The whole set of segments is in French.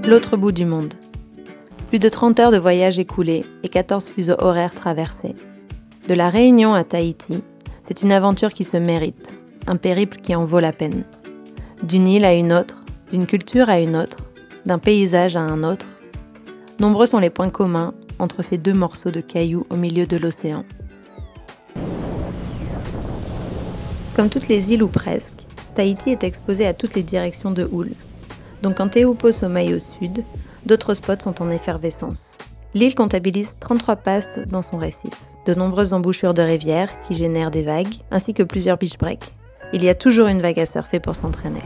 l'autre bout du monde. Plus de 30 heures de voyage écoulées et 14 fuseaux horaires traversés. De la Réunion à Tahiti, c'est une aventure qui se mérite, un périple qui en vaut la peine. D'une île à une autre, d'une culture à une autre, d'un paysage à un autre, nombreux sont les points communs entre ces deux morceaux de cailloux au milieu de l'océan. Comme toutes les îles ou presque, Tahiti est exposé à toutes les directions de houle. Donc quand Tehupo sommeille au sud, d'autres spots sont en effervescence. L'île comptabilise 33 passes dans son récif, de nombreuses embouchures de rivières qui génèrent des vagues, ainsi que plusieurs beach breaks. Il y a toujours une vague à surfer pour s'entraîner.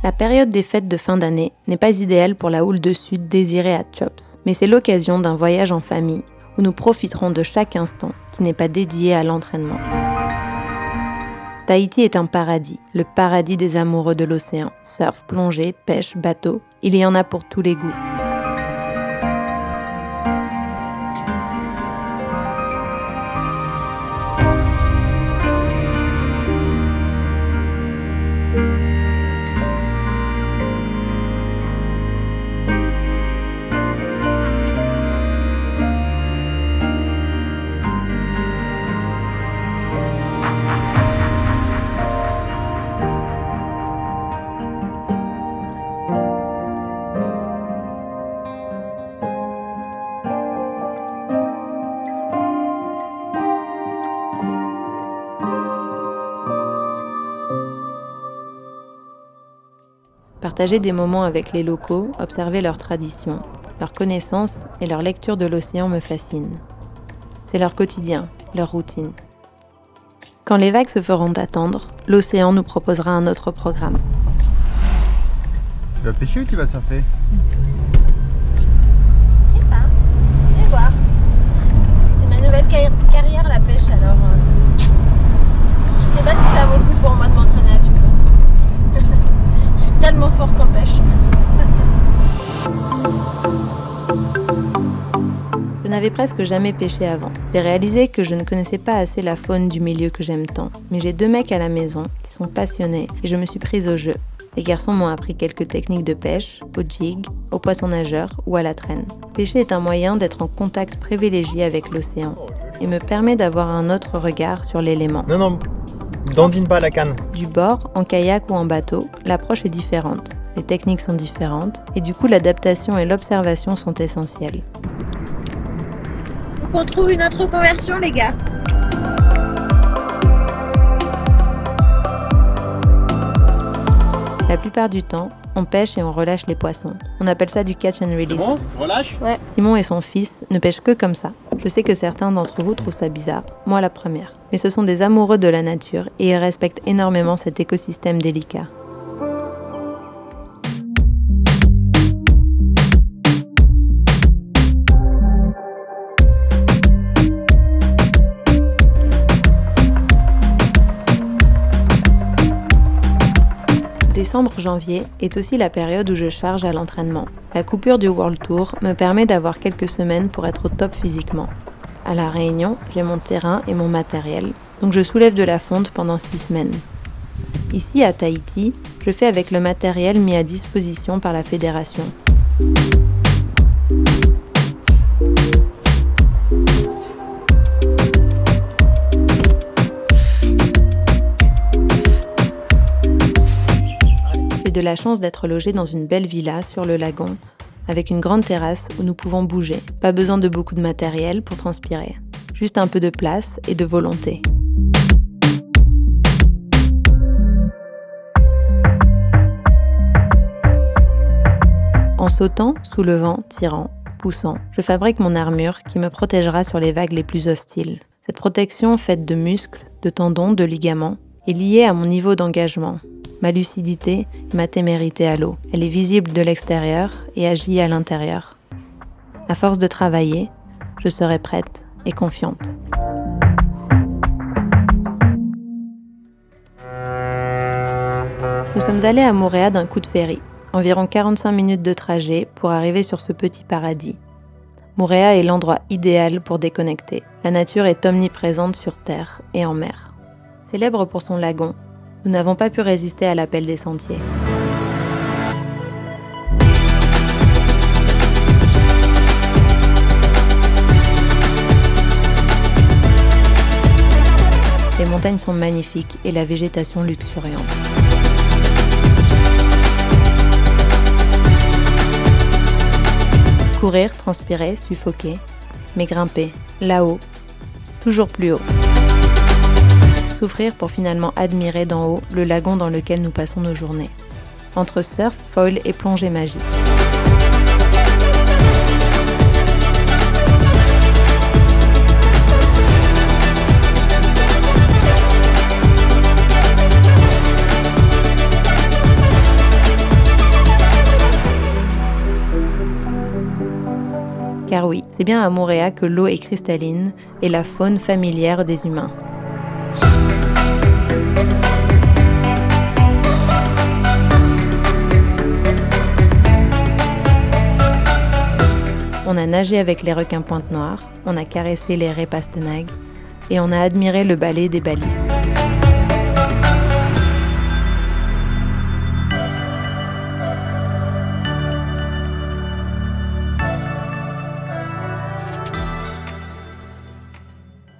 La période des fêtes de fin d'année n'est pas idéale pour la houle de sud désirée à Chops, mais c'est l'occasion d'un voyage en famille où nous profiterons de chaque instant qui n'est pas dédié à l'entraînement. Tahiti est un paradis, le paradis des amoureux de l'océan. Surf, plongée, pêche, bateau, il y en a pour tous les goûts. Partager des moments avec les locaux, observer leurs traditions, leurs connaissances et leur lecture de l'océan me fascinent. C'est leur quotidien, leur routine. Quand les vagues se feront attendre, l'océan nous proposera un autre programme. Tu vas pêcher ou tu vas surfer? Je sais pas, je vais voir. C'est ma nouvelle carrière la pêche, alors je sais pas si ça vaut le coup pour moi de m'entraîner à Tupo. Je suis tellement forte en pêche. Je n'avais presque jamais pêché avant. J'ai réalisé que je ne connaissais pas assez la faune du milieu que j'aime tant. Mais j'ai 2 mecs à la maison qui sont passionnés et je me suis prise au jeu. Les garçons m'ont appris quelques techniques de pêche, au jig, au poisson nageur ou à la traîne. Pêcher est un moyen d'être en contact privilégié avec l'océan et me permet d'avoir un autre regard sur l'élément. Non, dandine pas la canne. Du bord, en kayak ou en bateau, l'approche est différente. Les techniques sont différentes et du coup l'adaptation et l'observation sont essentielles. Faut qu'on trouve une autre conversion, les gars. La plupart du temps, on pêche et on relâche les poissons. On appelle ça du catch and release. Bon, relâche. Ouais. Simon et son fils ne pêchent que comme ça. Je sais que certains d'entre vous trouvent ça bizarre, moi la première. Mais ce sont des amoureux de la nature et ils respectent énormément cet écosystème délicat. Décembre-janvier est aussi la période où je charge à l'entraînement. La coupure du World Tour me permet d'avoir quelques semaines pour être au top physiquement. À La Réunion, j'ai mon terrain et mon matériel, donc je soulève de la fonte pendant 6 semaines. Ici, à Tahiti, je fais avec le matériel mis à disposition par la fédération. de la chance d'être logés dans une belle villa sur le lagon, avec une grande terrasse où nous pouvons bouger. Pas besoin de beaucoup de matériel pour transpirer. Juste un peu de place et de volonté. En sautant, soulevant, tirant, poussant, je fabrique mon armure qui me protégera sur les vagues les plus hostiles. Cette protection, faite de muscles, de tendons, de ligaments, est liée à mon niveau d'engagement, ma lucidité et ma témérité à l'eau. Elle est visible de l'extérieur et agit à l'intérieur. À force de travailler, je serai prête et confiante. Nous sommes allés à Moorea d'un coup de ferry. Environ 45 minutes de trajet pour arriver sur ce petit paradis. Moorea est l'endroit idéal pour déconnecter. La nature est omniprésente sur terre et en mer. Célèbre pour son lagon, nous n'avons pas pu résister à l'appel des sentiers. Les montagnes sont magnifiques et la végétation luxuriante. Courir, transpirer, suffoquer, mais grimper, là-haut, toujours plus haut. Souffrir pour finalement admirer d'en haut le lagon dans lequel nous passons nos journées. Entre surf, foil et plongée magique. Car oui, c'est bien à Moorea que l'eau est cristalline et la faune familière des humains. On a nagé avec les requins pointe-noire, on a caressé les raies pastenagues et on a admiré le ballet des balistes.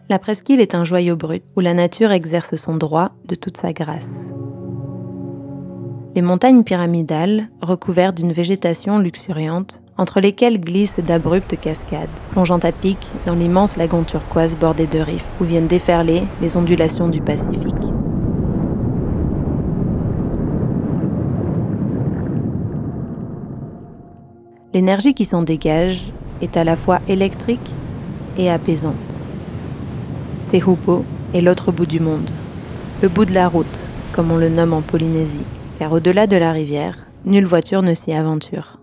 La presqu'île est un joyau brut où la nature exerce son droit de toute sa grâce. Les montagnes pyramidales, recouvertes d'une végétation luxuriante, entre lesquelles glissent d'abruptes cascades, plongeant à pic dans l'immense lagon turquoise bordé de rifs où viennent déferler les ondulations du Pacifique. L'énergie qui s'en dégage est à la fois électrique et apaisante. Tehupo est l'autre bout du monde, le bout de la route, comme on le nomme en Polynésie, car au-delà de la rivière, nulle voiture ne s'y aventure.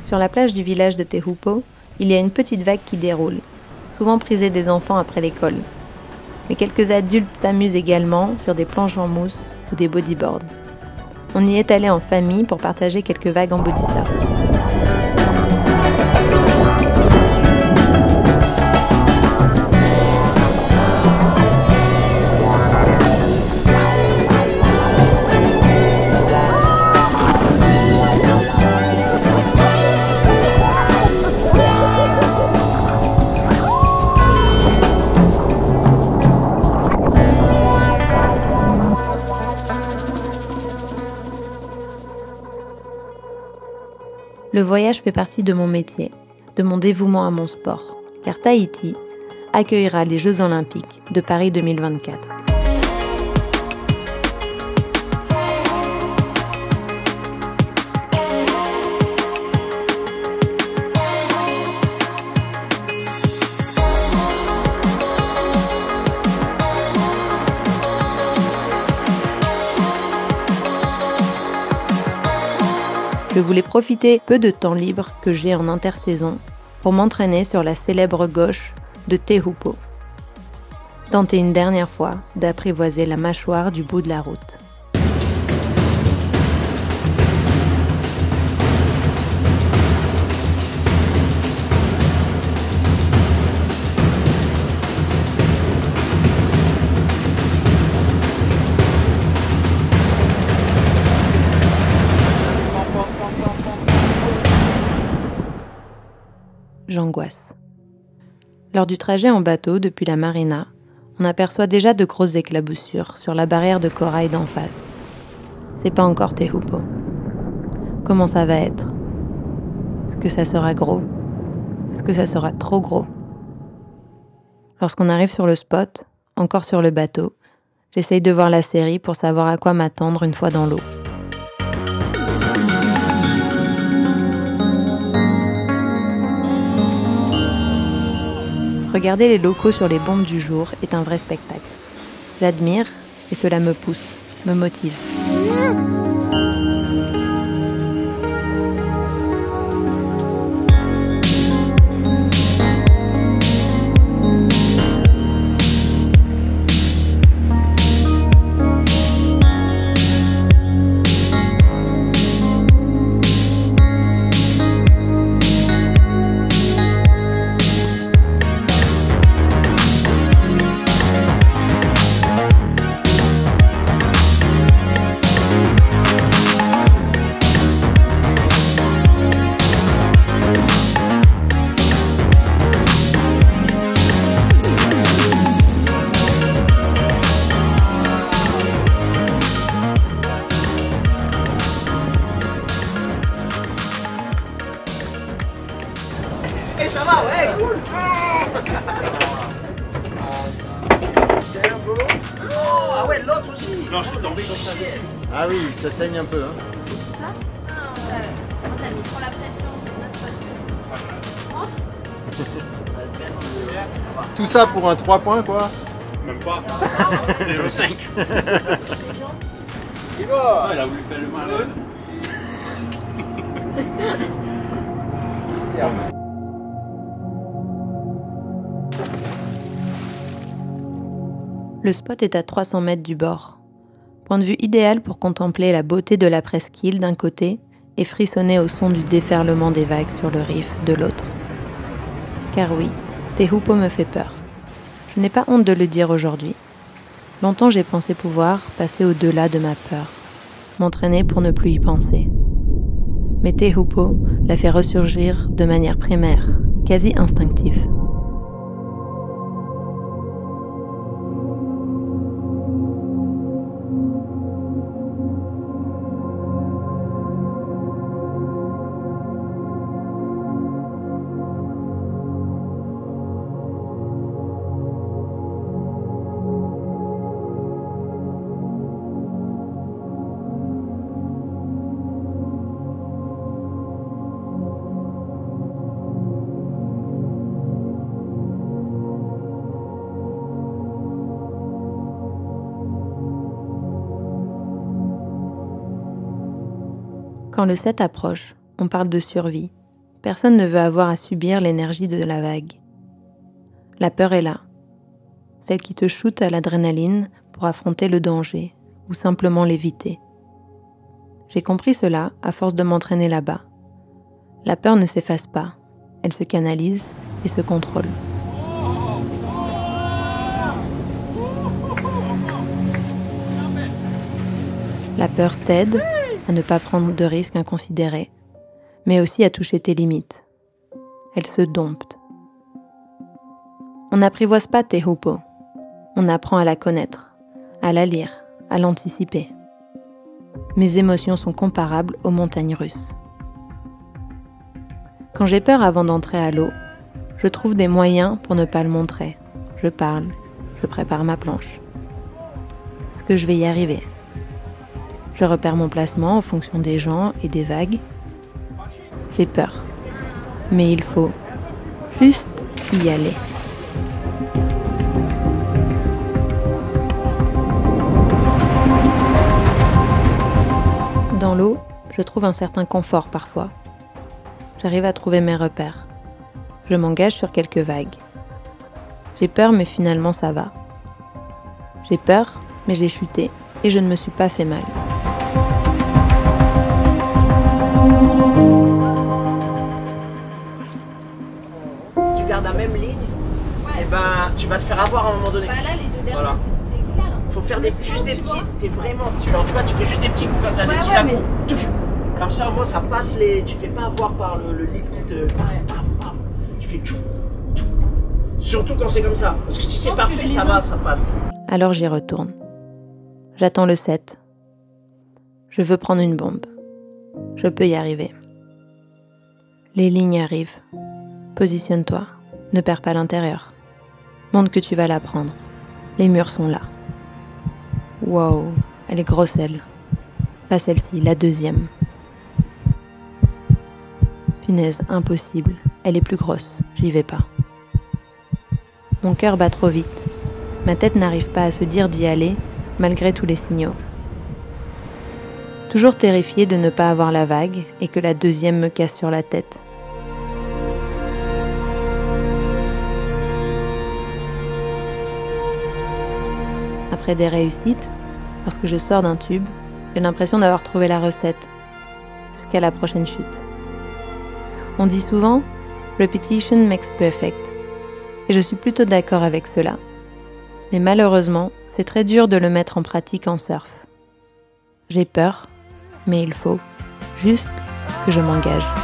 Sur la plage du village de Tehupo, il y a une petite vague qui déroule, souvent prisée des enfants après l'école. Mais quelques adultes s'amusent également sur des planches en mousse ou des bodyboards. On y est allé en famille pour partager quelques vagues en bodysurf. Le voyage fait partie de mon métier, de mon dévouement à mon sport, car Tahiti accueillera les Jeux Olympiques de Paris 2024. Je voulais profiter peu de temps libre que j'ai en intersaison pour m'entraîner sur la célèbre gauche de Tehupo. Tenter une dernière fois d'apprivoiser la mâchoire du bout de la route. J'angoisse. Lors du trajet en bateau depuis la marina, on aperçoit déjà de grosses éclaboussures sur la barrière de corail d'en face. c'est pas encore Tehupo. Comment ça va être? Est-ce que ça sera gros? Est-ce que ça sera trop gros? Lorsqu'on arrive sur le spot, encore sur le bateau, j'essaye de voir la série pour savoir à quoi m'attendre une fois dans l'eau. Regarder les locaux sur les bombes du jour est un vrai spectacle. J'admire et cela me pousse, me motive. Ça va, ouais, cool. Ah ouais, l'autre aussi. Non, je suis tombé comme ça dessus. Ah oui, ça saigne un peu. Hein. On t'a mis trop la pression, c'est notre faute. Tout ça pour un 3 points, quoi. Même pas. 0,5. Ah, il a voulu faire le malin. Le spot est à 300 mètres du bord. Point de vue idéal pour contempler la beauté de la presqu'île d'un côté et frissonner au son du déferlement des vagues sur le riff de l'autre. Car oui, Tehupo me fait peur. Je n'ai pas honte de le dire aujourd'hui. Longtemps j'ai pensé pouvoir passer au-delà de ma peur, m'entraîner pour ne plus y penser. Mais Tehupo l'a fait ressurgir de manière primaire, quasi instinctive. Quand le 7 approche, on parle de survie. Personne ne veut avoir à subir l'énergie de la vague. La peur est là. Celle qui te shoote à l'adrénaline pour affronter le danger ou simplement l'éviter. J'ai compris cela à force de m'entraîner là-bas. La peur ne s'efface pas. Elle se canalise et se contrôle. La peur t'aide à ne pas prendre de risques inconsidérés, mais aussi à toucher tes limites. Elle se dompte. On n'apprivoise pas Tehupo. On apprend à la connaître, à la lire, à l'anticiper. Mes émotions sont comparables aux montagnes russes. Quand j'ai peur avant d'entrer à l'eau, je trouve des moyens pour ne pas le montrer. Je parle, je prépare ma planche. Est-ce que je vais y arriver ? Je repère mon placement en fonction des gens et des vagues. J'ai peur, mais il faut juste y aller. Dans l'eau, je trouve un certain confort parfois. J'arrive à trouver mes repères. Je m'engage sur quelques vagues. J'ai peur, mais finalement ça va. J'ai peur, mais j'ai chuté et je ne me suis pas fait mal. Si tu gardes la même ligne, et ben, tu vas te faire avoir à un moment donné. Bah là, les deux derniers, Voilà. c'est clair. Faut faire juste des petits, t'es vraiment, tu vois, tu fais juste des petits coups comme ça, des petits à-coups, touche. Comme ça, au moins, ça passe tu te fais pas avoir par le livre qui te... Tu fais tout. Surtout quand c'est comme ça, parce que si c'est parfait, ça va, ça passe. Alors j'y retourne. J'attends le 7. Je veux prendre une bombe. Je peux y arriver. Les lignes arrivent. Positionne-toi. Ne perds pas l'intérieur. Montre que tu vas la prendre. Les murs sont là. Wow, elle est grosse elle. Pas celle-ci, la deuxième. Punaise, impossible. Elle est plus grosse. J'y vais pas. Mon cœur bat trop vite. Ma tête n'arrive pas à se dire d'y aller, malgré tous les signaux. Toujours terrifiée de ne pas avoir la vague et que la deuxième me casse sur la tête. Après des réussites, lorsque je sors d'un tube, j'ai l'impression d'avoir trouvé la recette, jusqu'à la prochaine chute. On dit souvent « repetition makes perfect », et je suis plutôt d'accord avec cela. Mais malheureusement, c'est très dur de le mettre en pratique en surf. J'ai peur, mais il faut juste que je m'engage.